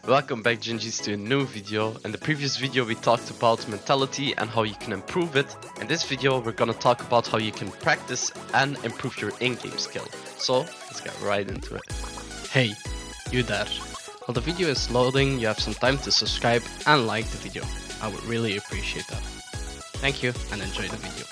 Welcome back Gingies to a new video. In the previous video we talked about mentality and how you can improve it. In this video we're gonna talk about how you can practice and improve your in-game skill. So let's get right into it. Hey, you there. While the video is loading, you have some time to subscribe and like the video. I would really appreciate that. Thank you and enjoy the video.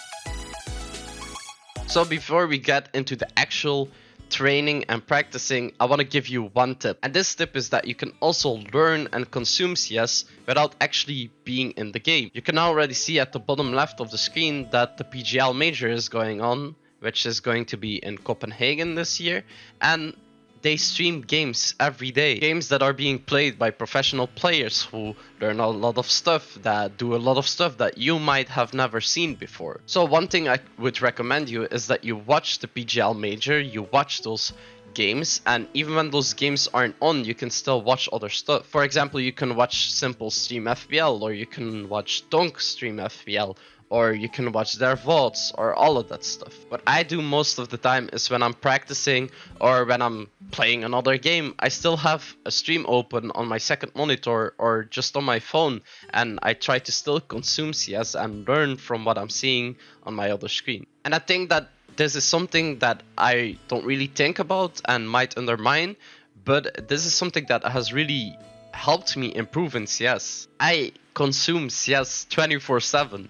So before we get into the actual training and practicing, I want to give you one tip, and this tip is that you can also learn and consume CS without actually being in the game. You can already see at the bottom left of the screen that the PGL major is going on, which is going to be in Copenhagen this year, and they stream games every day. Games that are being played by professional players who learn a lot of stuff, that do a lot of stuff that you might have never seen before. So one thing I would recommend you is that you watch the PGL Major, you watch those games, and even when those games aren't on, you can still watch other stuff. For example, you can watch Simple stream FPL, or you can watch Donk stream FPL, or you can watch their VODs, or all of that stuff. What I do most of the time is when I'm practicing or when I'm playing another game, I still have a stream open on my second monitor or just on my phone, and I try to still consume CS and learn from what I'm seeing on my other screen. And I think that this is something that I don't really think about and might undermine, but this is something that has really helped me improve in CS. I consume CS 24/7.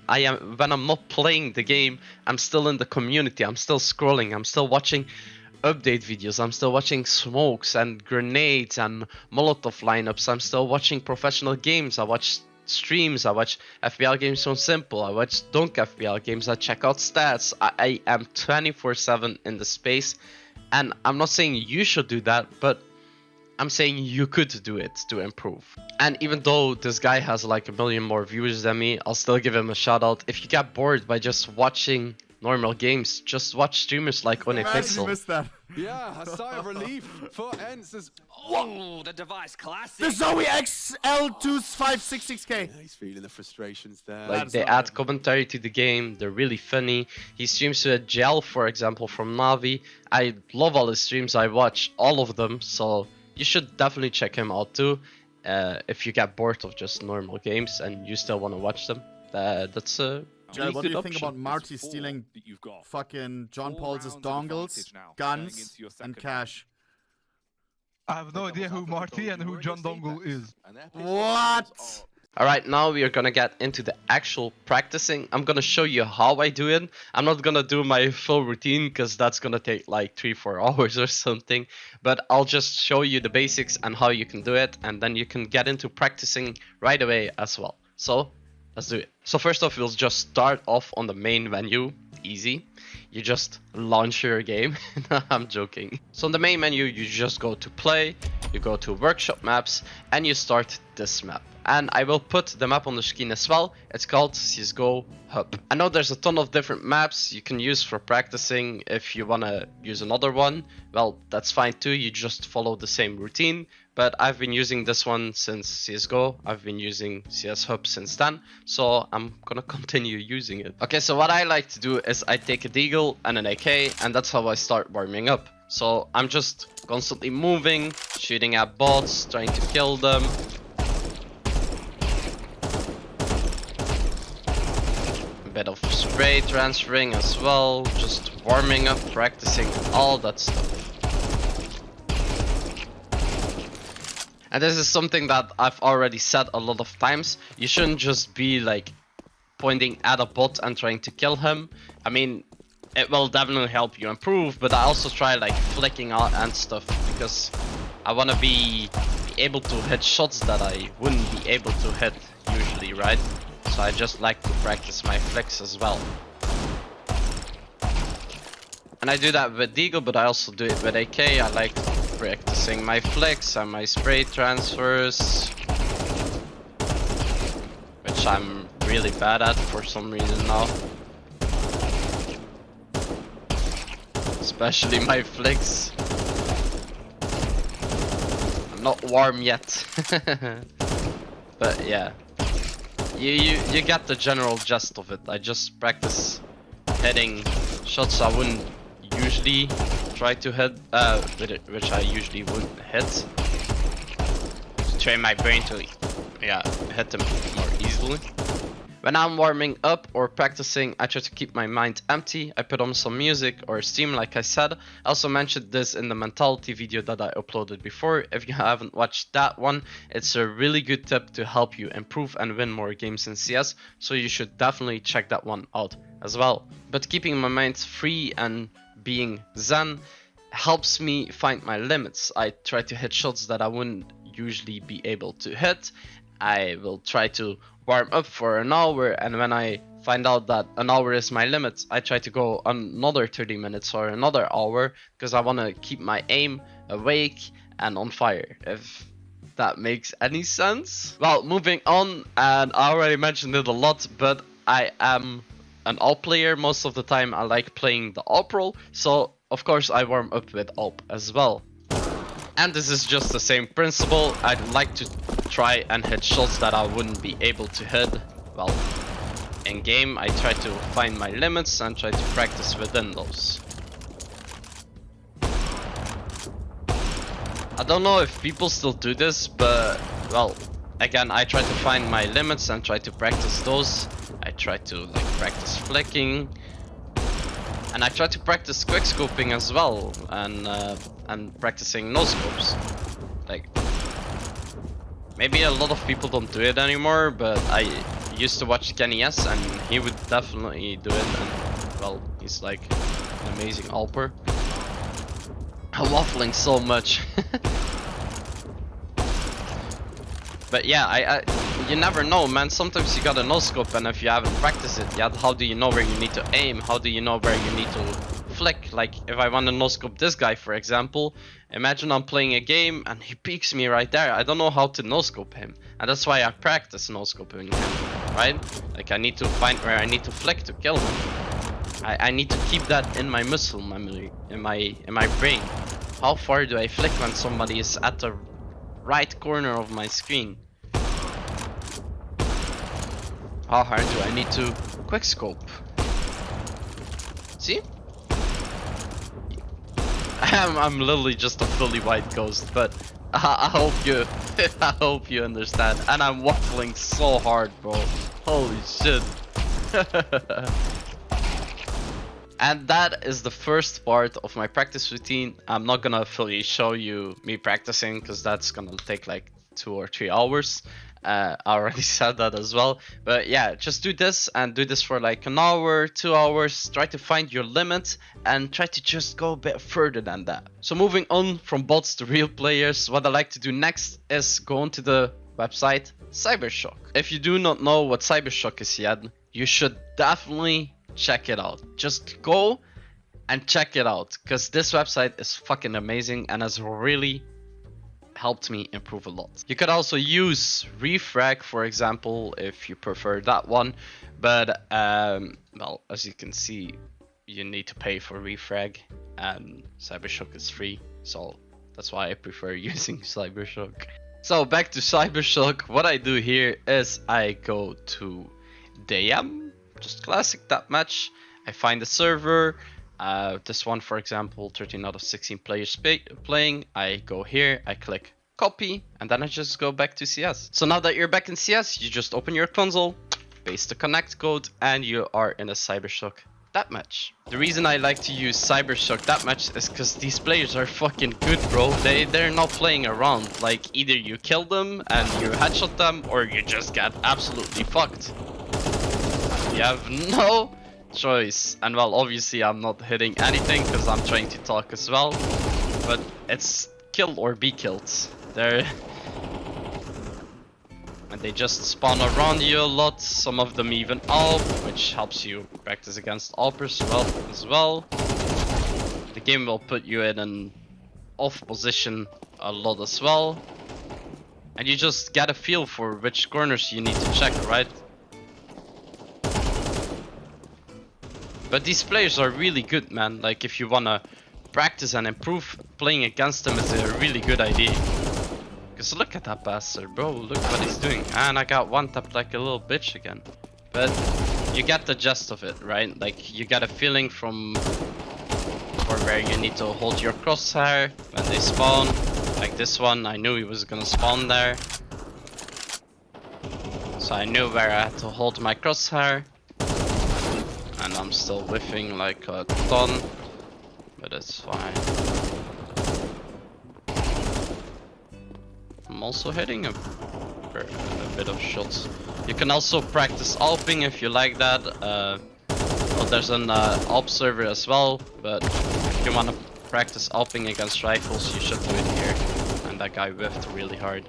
When I'm not playing the game, I'm still in the community, I'm still scrolling, I'm still watching update videos, I'm still watching smokes and grenades and Molotov lineups, I'm still watching professional games, I watch streams, I watch FPL games from Simple, I watch Donk FPL games, I check out stats. I am 24/7 in the space, and I'm not saying you should do that, but I'm saying you could do it to improve. And even though this guy has like 1 million more viewers than me, I'll still give him a shout out. If you get bored by just watching normal games, just watch streamers like Onepixel. Missed that. Yeah, a sigh of relief for Ents as... Whoa, the device classic. The Zoe XL2566K. Yeah, he's feeling the frustrations there. Like, they add commentary to the game, they're really funny. He streams with Gel, for example, from Navi. I love all his streams, I watch all of them, so you should definitely check him out too. If you get bored of just normal games and you still want to watch them, that's a Jel, really what do good you think option. about Marty stealing fucking John Paul's dongles, guns, and cash? I have no idea who Marty and who John Dongle is. What? Alright, now we are gonna get into the actual practicing. I'm gonna show you how I do it. I'm not gonna do my full routine because that's gonna take like 3-4 hours or something. But I'll just show you the basics and how you can do it, and then you can get into practicing right away as well. So let's do it. So first off, we'll just start off on the main menu. Easy. You just launch your game. I'm joking. So on the main menu, you just go to play, you go to workshop maps, and you start this map. And I will put the map on the screen as well. It's called CSGO Hub. I know there's a ton of different maps you can use for practicing. If you want to use another one, well, that's fine too. You just follow the same routine. But I've been using this one since CSGO. I've been using CS Hub since then, so I'm gonna continue using it. Okay, so what I like to do is I take a Deagle and an AK, and that's how I start warming up. So I'm just constantly moving, shooting at bots, trying to kill them. A bit of spray transferring as well, just warming up, practicing all that stuff. And this is something that I've already said a lot of times. You shouldn't just be like pointing at a bot and trying to kill him. I mean, it will definitely help you improve, but I also try like flicking out and stuff because I want to be able to hit shots that I wouldn't be able to hit usually, right? So I just like to practice my flicks as well. And I do that with Deagle, but I also do it with AK. I like practicing my flicks and my spray transfers, which I'm really bad at for some reason now. Especially my flicks. I'm not warm yet. But yeah, you get the general gist of it. I just practice hitting shots I wouldn't usually try to hit, which I usually wouldn't hit, to train my brain to, yeah, hit them more easily. When I'm warming up or practicing, I try to keep my mind empty. I put on some music or steam, like I said. I also mentioned this in the mentality video that I uploaded before. If you haven't watched that one, it's a really good tip to help you improve and win more games in CS. So you should definitely check that one out as well. But keeping my mind free and being zen helps me find my limits. I try to hit shots that I wouldn't usually be able to hit. I will try to warm up for an hour, and when I find out that an hour is my limit, I try to go another 30 minutes or another hour, because I want to keep my aim awake and on fire, if that makes any sense. Well, moving on, and I already mentioned it a lot, but I am an AWP player. Most of the time I like playing the AWP role, so of course I warm up with AWP as well. And this is just the same principle. I'd like to try and hit shots that I wouldn't be able to hit. Well, in game I try to find my limits and try to practice within those. I don't know if people still do this, but well, again, I try to find my limits and try to practice those. I try to like practice flicking, and I try to practice quickscoping as well, and practicing no scopes. Like, maybe a lot of people don't do it anymore, but I used to watch Kenny S, and he would definitely do it. And well, he's like an amazing AWPer. I'm waffling so much. But yeah, you never know, man. Sometimes you gotta no scope, and if you haven't practiced it yet, how do you know where you need to aim? How do you know where you need to flick? Like, if I want to no scope this guy, for example, imagine I'm playing a game and he peeks me right there. I don't know how to no scope him, and that's why I practice no scoping him, right? Like, I need to find where I need to flick to kill him. I need to keep that in my muscle memory, in my brain. How far do I flick when somebody is at the right corner of my screen? How hard do I need to quickscope? See? I'm literally just a fully white ghost, but I hope you understand. And I'm waffling so hard, bro. Holy shit. And that is the first part of my practice routine. I'm not gonna fully show you me practicing, because that's gonna take like 2 or 3 hours. I already said that as well. But yeah, just do this, and do this for like an hour, 2 hours. Try to find your limit and try to just go a bit further than that. So moving on from bots to real players, what I like to do next is go onto the website Cybershock. If you do not know what Cybershock is yet, you should definitely check it out. Just go and check it out, because this website is fucking amazing and has really helped me improve a lot. You could also use Refrag, for example, if you prefer that one, but well, as you can see, you need to pay for Refrag, and Cybershock is free, so that's why I prefer using Cybershock. So back to Cybershock. What I do here is I go to DM, just classic that match. I find a server, this one for example, 13 out of 16 players playing. I go here, I click copy, and then I just go back to CS. So now that you're back in CS, you just open your console, paste the connect code, and you are in a Cybershock deathmatch. The reason I like to use Cybershock deathmatch is because these players are fucking good, bro. They're not playing around. Like, either you kill them and you headshot them, or you just get absolutely fucked. You have no choice. And well, obviously I'm not hitting anything because I'm trying to talk as well, but it's kill or be killed. And they just spawn around you a lot, some of them even AWP, which helps you practice against AWPers as well. The game will put you in an off position a lot as well, and you just get a feel for which corners you need to check, right? But these players are really good, man. Like, if you wanna practice and improve, playing against them is a really good idea. Because look at that bastard, bro. Look what he's doing. And I got one tapped like a little bitch again. But you get the gist of it, right? Like, you get a feeling from where you need to hold your crosshair when they spawn. Like this one, I knew he was gonna spawn there. So I knew where I had to hold my crosshair. And I'm still whiffing like a ton. But it's fine. I'm also hitting a bit of shots. You can also practice AWPing if you like that. Well, there's an AWP server as well, but if you want to practice AWPing against rifles, you should do it here. And that guy whiffed really hard.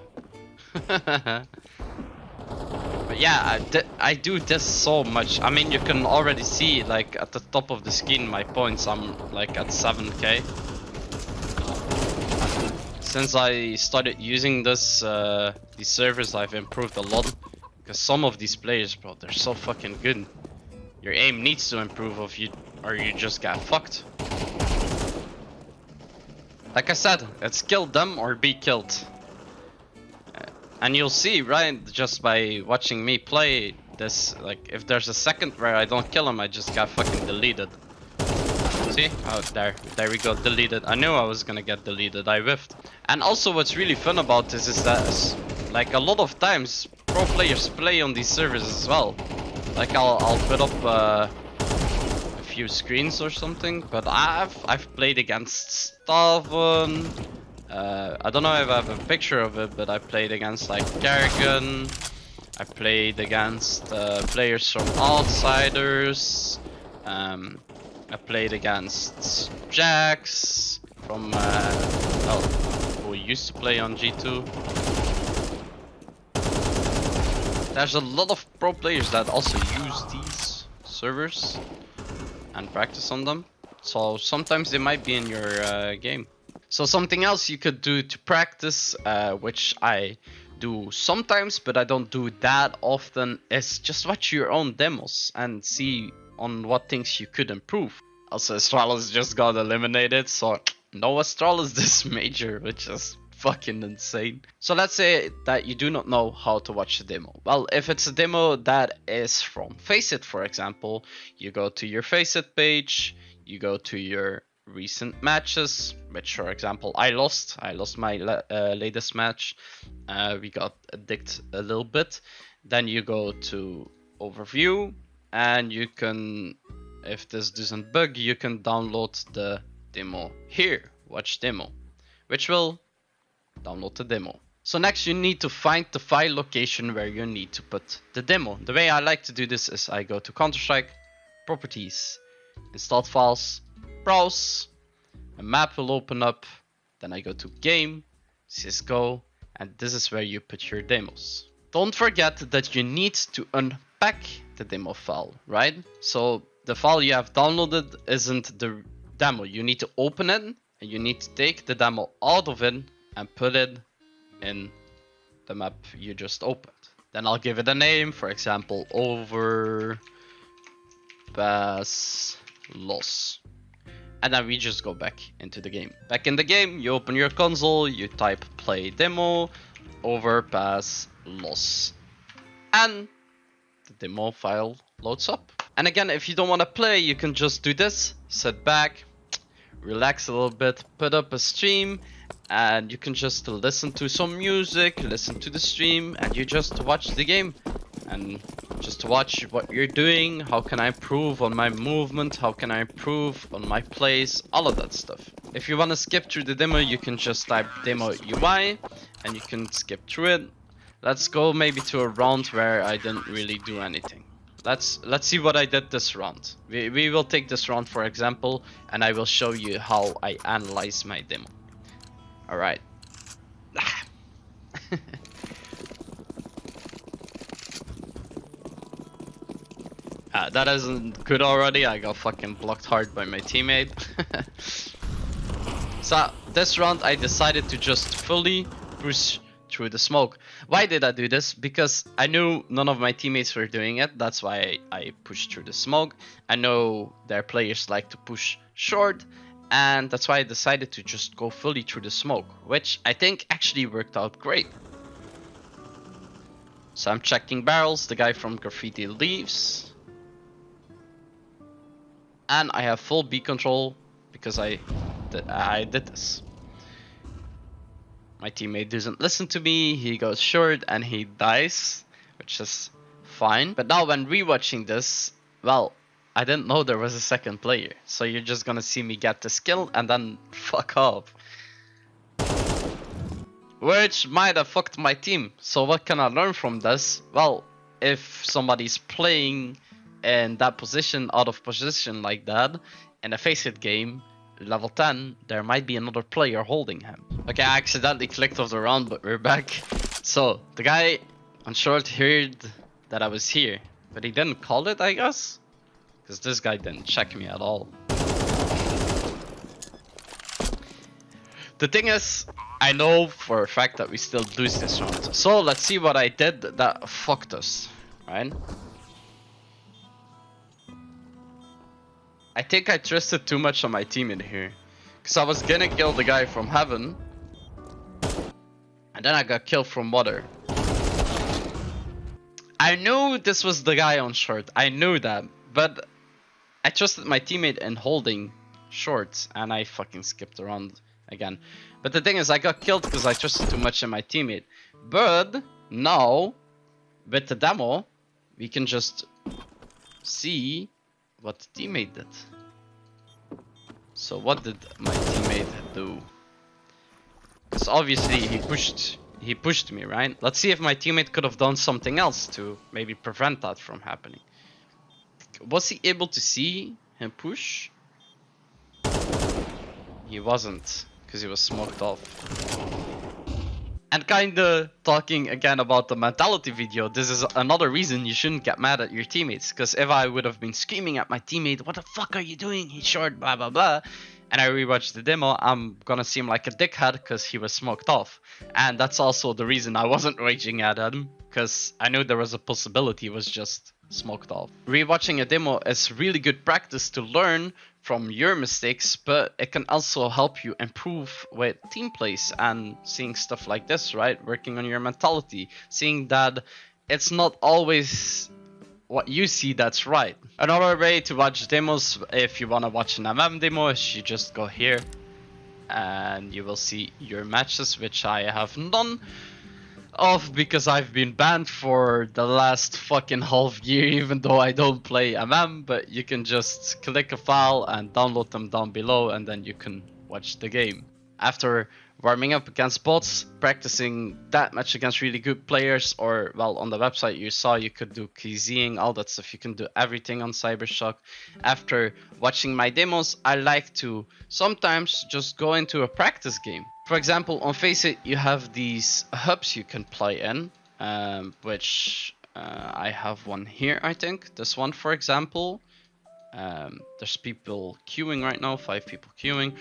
But yeah, I do this so much. I mean, you can already see, like, at the top of the screen my points. I'm like at 7k. Since I started using this, these servers, I've improved a lot. Because some of these players, bro, they're so fucking good. Your aim needs to improve or you just get fucked. Like I said, it's kill them or be killed. And you'll see, right, just by watching me play this, like, if there's a second where I don't kill him, I just got fucking deleted. See? Oh, there we go, deleted. I knew I was gonna get deleted, I whiffed. And also what's really fun about this is that, like, a lot of times, pro players play on these servers as well. Like, I'll put up a few screens or something, but I've played against Staven. I don't know if I have a picture of it, but I played against like Kerrigan. I played against players from Outsiders. I played against Jax from well, who used to play on G2. There's a lot of pro players that also use these servers and practice on them. So sometimes they might be in your game. So something else you could do to practice, which I do sometimes, but I don't do that often, is just watch your own demos and see on what things you could improve. Also, Astralis just got eliminated, so no Astralis this major, which is fucking insane. So let's say that you do not know how to watch a demo. Well, if it's a demo that is from Faceit, for example, you go to your Faceit page, you go to your recent matches, which, for example, I lost my latest match. We got addicted a little bit. Then you go to overview, and you can, if this doesn't bug, you can download the demo here, watch demo, which will download the demo. So next you need to find the file location where you need to put the demo. The way I like to do this is I go to Counter-Strike, properties, installed files, browse, a map will open up, then I go to game, CSGO, and this is where you put your demos. Don't forget that you need to unpack the demo file, right? So the file you have downloaded isn't the demo. You need to open it, and you need to take the demo out of it and put it in the map you just opened. Then I'll give it a name, for example, overpass loss. And then we just go back into the game. Back in the game, you open your console, you type play demo, overpass loss. And the demo file loads up. And again, if you don't want to play, you can just do this, sit back, relax a little bit, put up a stream, and you can just listen to some music, listen to the stream, and you just watch the game. And just watch what you're doing, how can I improve on my movement, how can I improve on my plays, all of that stuff. If you want to skip through the demo, you can just type demo UI and you can skip through it. Let's go maybe to a round where I didn't really do anything. Let's see what I did this round. We will take this round for example, and I will show you how I analyze my demo. Alright. That isn't good already. I got fucking blocked hard by my teammate. So this round I decided to just fully push through the smoke. Why did I do this? Because I knew none of my teammates were doing it. That's why I pushed through the smoke. I know their players like to push short, and that's why I decided to just go fully through the smoke, which I think actually worked out great. So I'm checking barrels. The guy from Graffiti leaves. And I have full B control because I did this. My teammate doesn't listen to me, he goes short and he dies, which is fine. But now when rewatching this, well, I didn't know there was a second player. So you're just gonna see me get this kill and then fuck off. Which might have fucked my team. So what can I learn from this? Well, if somebody's playing in that position, out of position like that, in a FACEIT game, level 10, there might be another player holding him. Okay, I accidentally clicked off the round, but we're back. So, the guy on short heard that I was here, but he didn't call it, I guess? Because this guy didn't check me at all. The thing is, I know for a fact that we still lose this round. So, let's see what I did that fucked us, right? I think I trusted too much on my team in here. Because I was gonna kill the guy from heaven. And then I got killed from water. I knew this was the guy on short. I knew that. But I trusted my teammate in holding short. And I fucking skipped around again. But the thing is, I got killed because I trusted too much in my teammate. But now, with the demo, we can just see what the teammate did. So what did my teammate do? Because obviously he pushed me, right? Let's see if my teammate could have done something else to maybe prevent that from happening. Was he able to see him push? He wasn't, because he was smoked off. And kinda talking again about the mentality video, this is another reason you shouldn't get mad at your teammates. Because if I would have been screaming at my teammate, what the fuck are you doing? He's short, blah blah blah. And I rewatched the demo, I'm gonna seem like a dickhead because he was smoked off. And that's also the reason I wasn't raging at him. Because I knew there was a possibility he was just smoked off. Rewatching a demo is really good practice to learn from your mistakes, but it can also help you improve with team plays and seeing stuff like this, right? Working on your mentality, seeing that it's not always what you see that's right. Another way to watch demos, if you want to watch an MM demo, is you just go here and you will see your matches, which I have none of because I've been banned for the last fucking half year, even though I don't play MM. But you can just click a file and download them down below, and then you can watch the game. After warming up against bots, practicing that match against really good players, or well, on the website you saw you could do keying, all that stuff. You can do everything on Cybershock. After watching my demos, I like to sometimes just go into a practice game. For example, on FACEIT you have these hubs you can play in, which I have one here, I think. This one, for example. There's people queuing right now, 5 people queuing.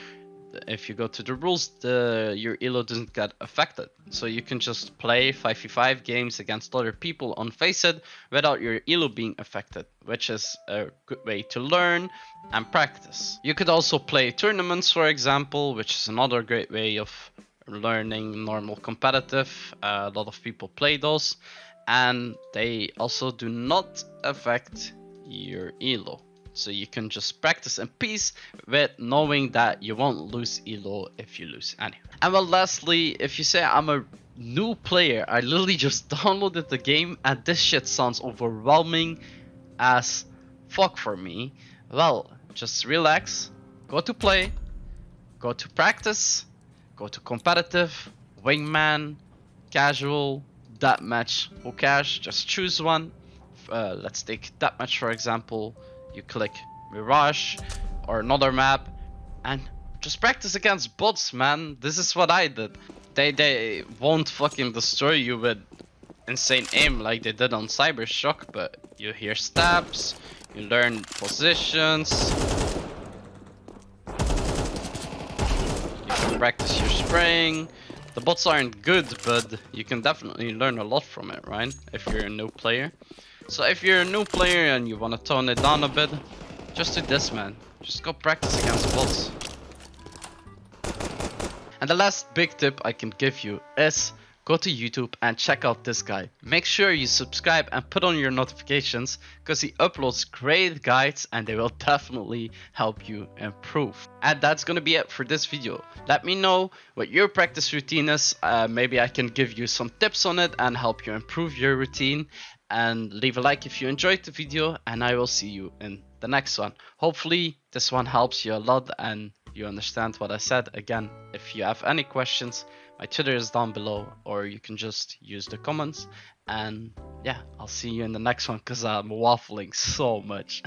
If you go to the rules, your elo doesn't get affected. So you can just play 5v5 games against other people on FACEIT without your elo being affected, which is a good way to learn and practice. You could also play tournaments, for example, which is another great way of learning normal competitive. A lot of people play those, and they also do not affect your elo. So you can just practice in peace with knowing that you won't lose elo if you lose anyway. And well, lastly, if you say I'm a new player, I literally just downloaded the game and this shit sounds overwhelming as fuck for me. Well, just relax, go to play, go to practice, go to competitive, wingman, casual, deathmatch, who cares, just choose one. Let's take deathmatch for example. You click Mirage or another map and just practice against bots, man. This is what I did. They won't fucking destroy you with insane aim like they did on Cybershock, but you hear stabs, you learn positions, you can practice your spraying. The bots aren't good, but you can definitely learn a lot from it, right? If you're a new player. So if you're a new player and you want to tone it down a bit, just do this, man. Just go practice against bots. And the last big tip I can give you is go to YouTube and check out this guy. Make sure you subscribe and put on your notifications because he uploads great guides and they will definitely help you improve. And that's gonna be it for this video. Let me know what your practice routine is. Maybe I can give you some tips on it and help you improve your routine. And leave a like if you enjoyed the video, and I will see you in the next one. Hopefully this one helps you a lot and you understand what I said. Again, if you have any questions, my Twitter is down below, or you can just use the comments. And yeah, I'll see you in the next one because I'm waffling so much.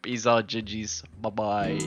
Peace out, GGs. Bye bye.